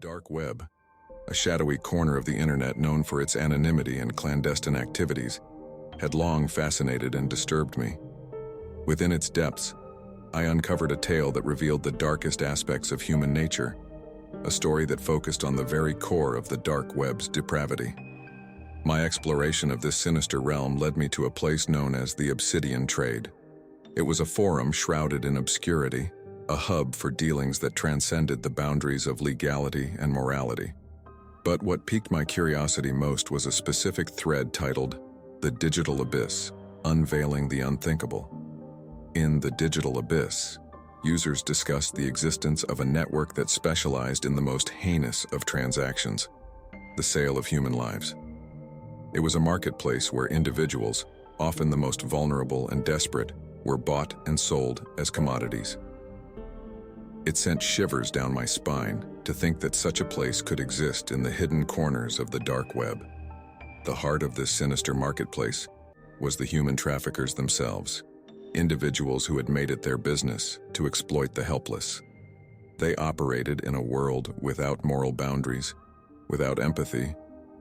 dark web, a shadowy corner of the internet known for its anonymity and clandestine activities, had long fascinated and disturbed me. Within its depths, I uncovered a tale that revealed the darkest aspects of human nature, a story that focused on the very core of the dark web's depravity. My exploration of this sinister realm led me to a place known as the Obsidian Trade. It was a forum shrouded in obscurity, a hub for dealings that transcended the boundaries of legality and morality. But what piqued my curiosity most was a specific thread titled The Digital Abyss, Unveiling the Unthinkable. In The Digital Abyss, users discussed the existence of a network that specialized in the most heinous of transactions, the sale of human lives. It was a marketplace where individuals, often the most vulnerable and desperate, were bought and sold as commodities. It sent shivers down my spine to think that such a place could exist in the hidden corners of the dark web. The heart of this sinister marketplace was the human traffickers themselves, individuals who had made it their business to exploit the helpless. They operated in a world without moral boundaries, without empathy,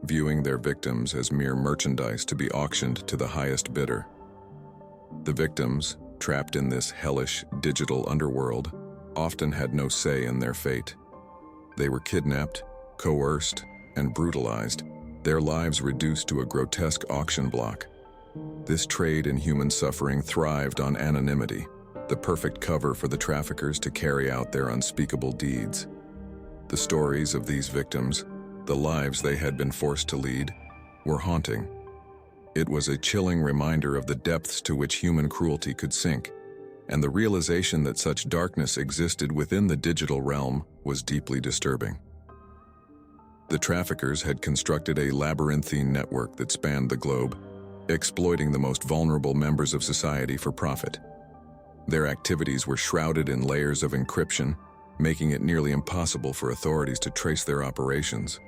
viewing their victims as mere merchandise to be auctioned to the highest bidder. The victims, trapped in this hellish digital underworld, often had no say in their fate. They were kidnapped, coerced, and brutalized, their lives reduced to a grotesque auction block. This trade in human suffering thrived on anonymity, the perfect cover for the traffickers to carry out their unspeakable deeds. The stories of these victims, the lives they had been forced to lead, were haunting. It was a chilling reminder of the depths to which human cruelty could sink, and the realization that such darkness existed within the digital realm was deeply disturbing. The traffickers had constructed a labyrinthine network that spanned the globe, exploiting the most vulnerable members of society for profit. Their activities were shrouded in layers of encryption, making it nearly impossible for authorities to trace their operations.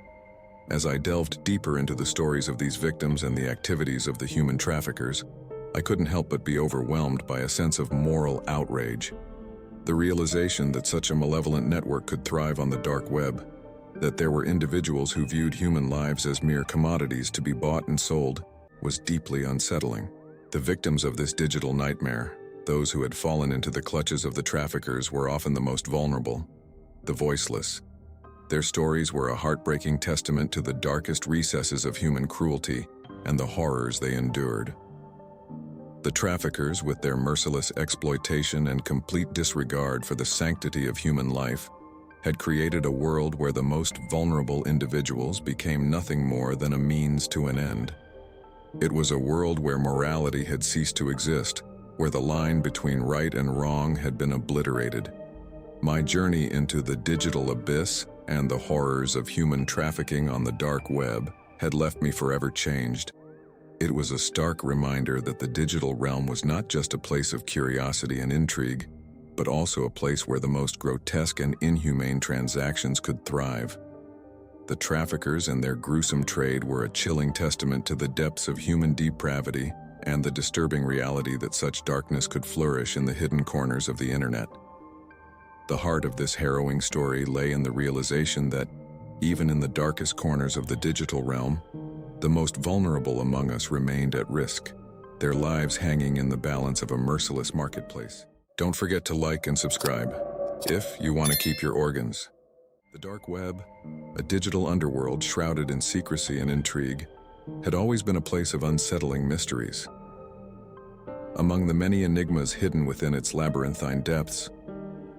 As I delved deeper into the stories of these victims and the activities of the human traffickers, I couldn't help but be overwhelmed by a sense of moral outrage. The realization that such a malevolent network could thrive on the dark web, that there were individuals who viewed human lives as mere commodities to be bought and sold, was deeply unsettling. The victims of this digital nightmare, those who had fallen into the clutches of the traffickers, were often the most vulnerable, the voiceless. Their stories were a heartbreaking testament to the darkest recesses of human cruelty and the horrors they endured. The traffickers, with their merciless exploitation and complete disregard for the sanctity of human life, had created a world where the most vulnerable individuals became nothing more than a means to an end. It was a world where morality had ceased to exist, where the line between right and wrong had been obliterated. My journey into the digital abyss and the horrors of human trafficking on the dark web had left me forever changed. It was a stark reminder that the digital realm was not just a place of curiosity and intrigue, but also a place where the most grotesque and inhumane transactions could thrive. The traffickers and their gruesome trade were a chilling testament to the depths of human depravity and the disturbing reality that such darkness could flourish in the hidden corners of the internet. The heart of this harrowing story lay in the realization that, even in the darkest corners of the digital realm, the most vulnerable among us remained at risk, their lives hanging in the balance of a merciless marketplace. Don't forget to like and subscribe, if you want to keep your organs. The dark web, a digital underworld shrouded in secrecy and intrigue, had always been a place of unsettling mysteries. Among the many enigmas hidden within its labyrinthine depths,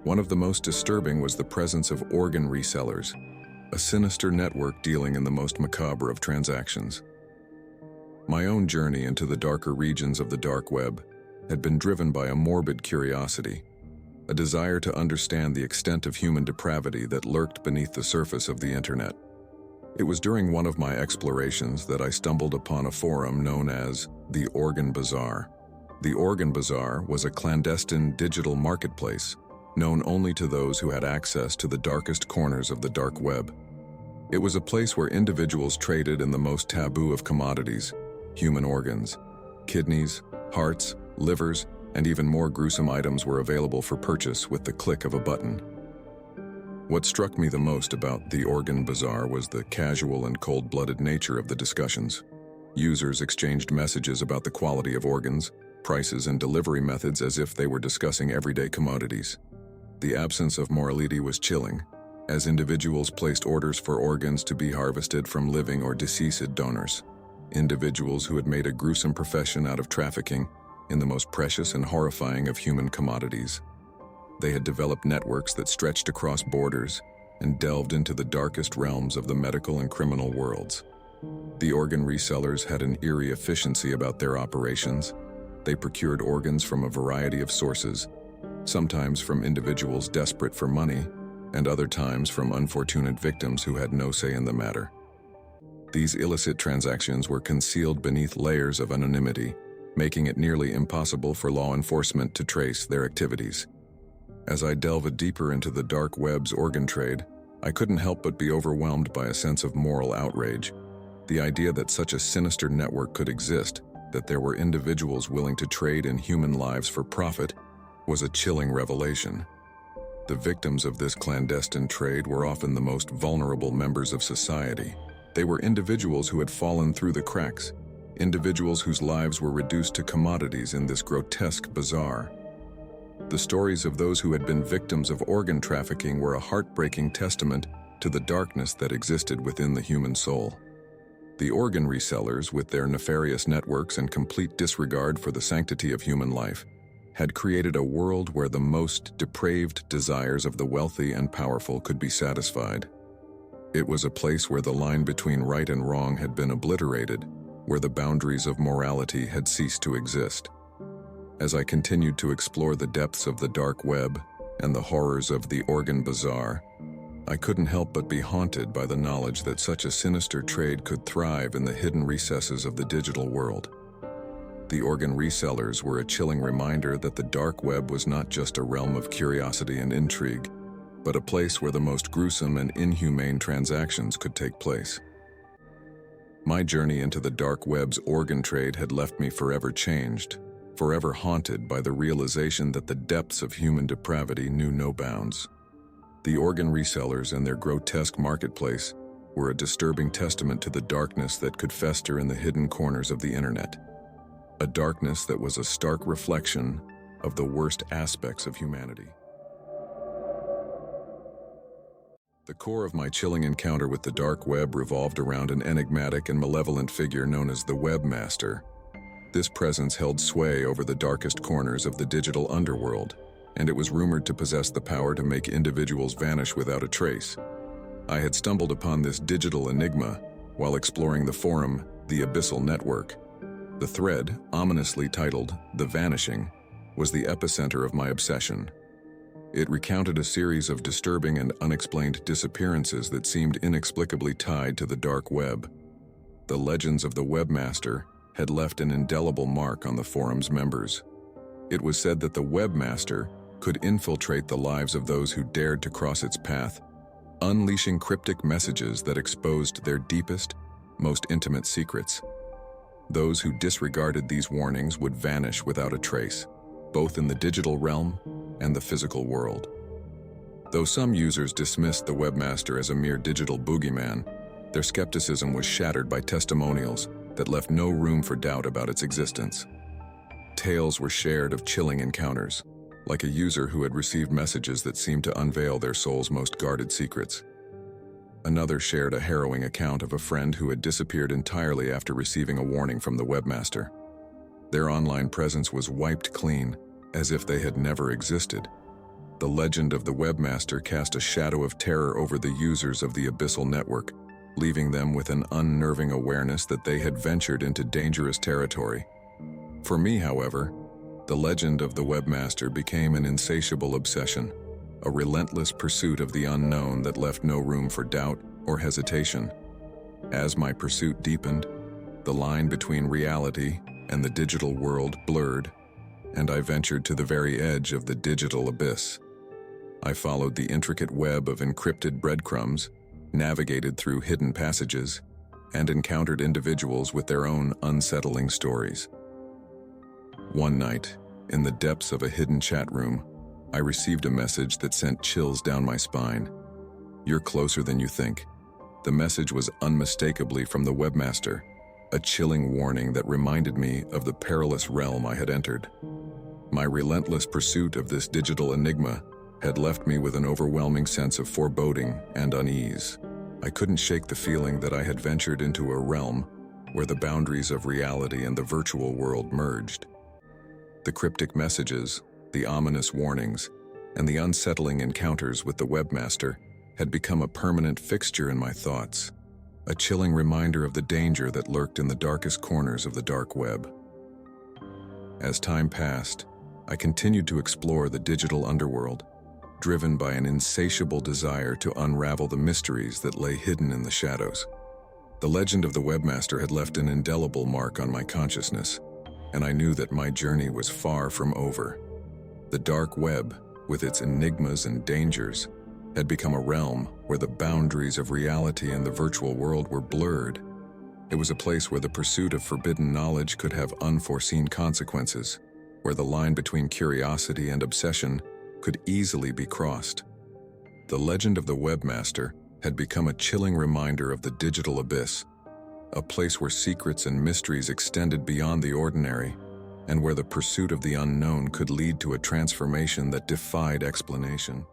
one of the most disturbing was the presence of organ resellers, a sinister network dealing in the most macabre of transactions. My own journey into the darker regions of the dark web had been driven by a morbid curiosity, a desire to understand the extent of human depravity that lurked beneath the surface of the internet. It was during one of my explorations that I stumbled upon a forum known as the Organ Bazaar. The Organ Bazaar was a clandestine digital marketplace known only to those who had access to the darkest corners of the dark web. It was a place where individuals traded in the most taboo of commodities, human organs. Kidneys, hearts, livers, and even more gruesome items were available for purchase with the click of a button. What struck me the most about the organ bazaar was the casual and cold-blooded nature of the discussions. Users exchanged messages about the quality of organs, prices, and delivery methods as if they were discussing everyday commodities. The absence of morality was chilling, as individuals placed orders for organs to be harvested from living or deceased donors. Individuals who had made a gruesome profession out of trafficking in the most precious and horrifying of human commodities. They had developed networks that stretched across borders and delved into the darkest realms of the medical and criminal worlds. The organ resellers had an eerie efficiency about their operations. They procured organs from a variety of sources, sometimes from individuals desperate for money, and other times from unfortunate victims who had no say in the matter. These illicit transactions were concealed beneath layers of anonymity, making it nearly impossible for law enforcement to trace their activities. As I delved deeper into the dark web's organ trade, I couldn't help but be overwhelmed by a sense of moral outrage. The idea that such a sinister network could exist, that there were individuals willing to trade in human lives for profit, was a chilling revelation. The victims of this clandestine trade were often the most vulnerable members of society. They were individuals who had fallen through the cracks, individuals whose lives were reduced to commodities in this grotesque bazaar. The stories of those who had been victims of organ trafficking were a heartbreaking testament to the darkness that existed within the human soul. The organ resellers, with their nefarious networks and complete disregard for the sanctity of human life, had created a world where the most depraved desires of the wealthy and powerful could be satisfied. It was a place where the line between right and wrong had been obliterated, where the boundaries of morality had ceased to exist. As I continued to explore the depths of the dark web and the horrors of the organ bazaar, I couldn't help but be haunted by the knowledge that such a sinister trade could thrive in the hidden recesses of the digital world. The organ resellers were a chilling reminder that the dark web was not just a realm of curiosity and intrigue, but a place where the most gruesome and inhumane transactions could take place. My journey into the dark web's organ trade had left me forever changed, forever haunted by the realization that the depths of human depravity knew no bounds. The organ resellers and their grotesque marketplace were a disturbing testament to the darkness that could fester in the hidden corners of the internet. A darkness that was a stark reflection of the worst aspects of humanity. The core of my chilling encounter with the dark web revolved around an enigmatic and malevolent figure known as the Webmaster. This presence held sway over the darkest corners of the digital underworld, and it was rumored to possess the power to make individuals vanish without a trace. I had stumbled upon this digital enigma while exploring the forum, the Abyssal Network. The thread, ominously titled "The Vanishing," was the epicenter of my obsession. It recounted a series of disturbing and unexplained disappearances that seemed inexplicably tied to the dark web. The legends of the Webmaster had left an indelible mark on the forum's members. It was said that the Webmaster could infiltrate the lives of those who dared to cross its path, unleashing cryptic messages that exposed their deepest, most intimate secrets. Those who disregarded these warnings would vanish without a trace, both in the digital realm and the physical world. Though some users dismissed the Webmaster as a mere digital boogeyman, their skepticism was shattered by testimonials that left no room for doubt about its existence. Tales were shared of chilling encounters, like a user who had received messages that seemed to unveil their soul's most guarded secrets. Another shared a harrowing account of a friend who had disappeared entirely after receiving a warning from the Webmaster. Their online presence was wiped clean, as if they had never existed. The legend of the Webmaster cast a shadow of terror over the users of the Abyssal Network, leaving them with an unnerving awareness that they had ventured into dangerous territory. For me, however, the legend of the Webmaster became an insatiable obsession, a relentless pursuit of the unknown that left no room for doubt or hesitation. As my pursuit deepened, the line between reality and the digital world blurred, and I ventured to the very edge of the digital abyss. I followed the intricate web of encrypted breadcrumbs, navigated through hidden passages, and encountered individuals with their own unsettling stories. One night, in the depths of a hidden chat room, I received a message that sent chills down my spine. "You're closer than you think." The message was unmistakably from the webmaster, a chilling warning that reminded me of the perilous realm I had entered. My relentless pursuit of this digital enigma had left me with an overwhelming sense of foreboding and unease. I couldn't shake the feeling that I had ventured into a realm where the boundaries of reality and the virtual world merged. The cryptic messages, the ominous warnings, and the unsettling encounters with the webmaster had become a permanent fixture in my thoughts, a chilling reminder of the danger that lurked in the darkest corners of the dark web. As time passed, I continued to explore the digital underworld, driven by an insatiable desire to unravel the mysteries that lay hidden in the shadows. The legend of the webmaster had left an indelible mark on my consciousness, and I knew that my journey was far from over. The dark web, with its enigmas and dangers, had become a realm where the boundaries of reality and the virtual world were blurred. It was a place where the pursuit of forbidden knowledge could have unforeseen consequences, where the line between curiosity and obsession could easily be crossed. The legend of the webmaster had become a chilling reminder of the digital abyss, a place where secrets and mysteries extended beyond the ordinary, and where the pursuit of the unknown could lead to a transformation that defied explanation.